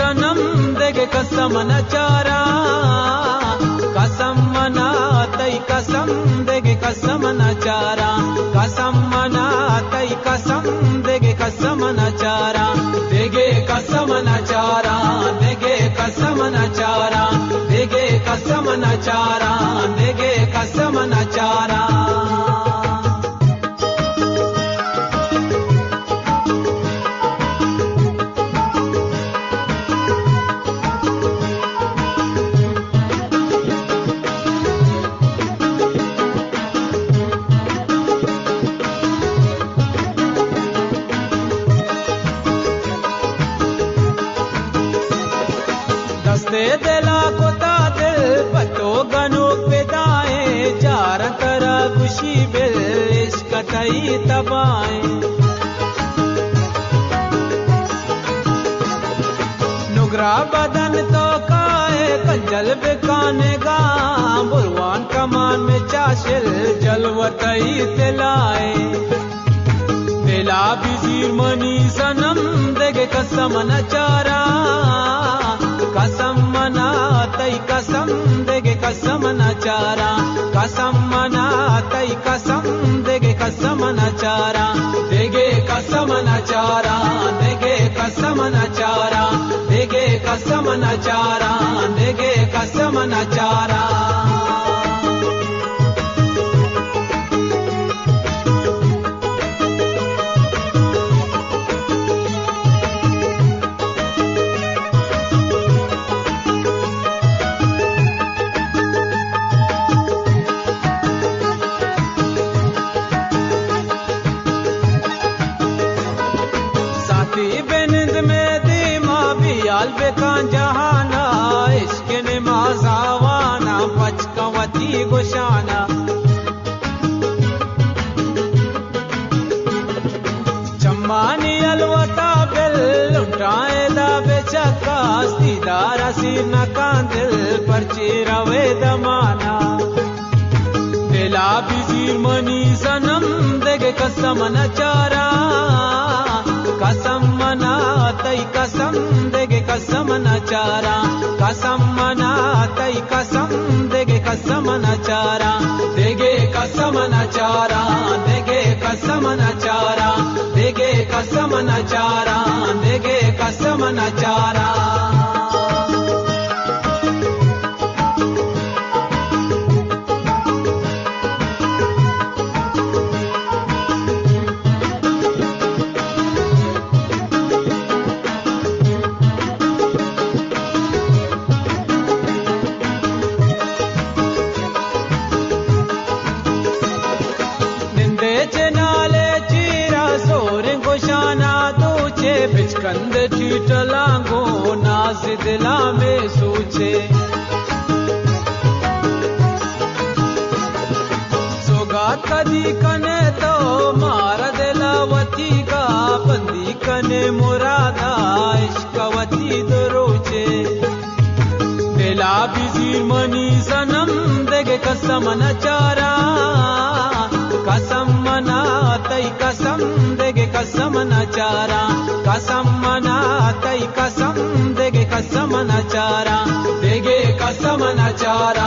सनम देगे कसम नचारा कसम मना तई कसम देगे कसम नचारा कसम मना तई कसम देगे कसम नचारा देगे कसम नचारा देगे कसम नचारा देगे कसम नचारा देगे कसम नचारा दस्ते दिला को दिल पतो गनो पेदाए चार तरह खुशी बिल इश्क तई तबाए नुगरा बदन तो काए कंजल बेकाने गा बुरवान कमान में चाशिल जलवतई तिलाए बेला बिजीर मनी सनम देगे कसम नचारा कसम मना तई कसम देगे कसम नचारा कसम मना तई कसम देगे कसम नचारा देगे कसम नचारा देगे कसम नचारा देगे कसम नचारा देगे कसम नचारा बेनिंद में दीमा बियाल बेकान जहाना इश्क ने माजावाना पचकवती गुशाना चम्मानी अलवता बिल उठाए दा बेचका दीदारा सिर न कांदिल पर चिरवे दमाना दिला बिजीर मनी सनम देगे कसम नचारा कसम मना तई कसम देगे कसम नचारा कसम मना तई कसम देगे कसम नचारा देगे कसम नचारा देगे कसम नचारा देगे कसम नचारा देगे कसम नचारा बिचकंद चीट लांगो नाज दिला में सोचे सोगात कदी कने तो मारा दिलावती का बंदी कने मुरादा इश्कवती दरोचे दिला बिजीर मनी सनम देगे कसम नचारा कसम मना तई कसम देगे कसम नचारा कसम मना तई कसम देगे कसम नचारा देगे कसम नचारा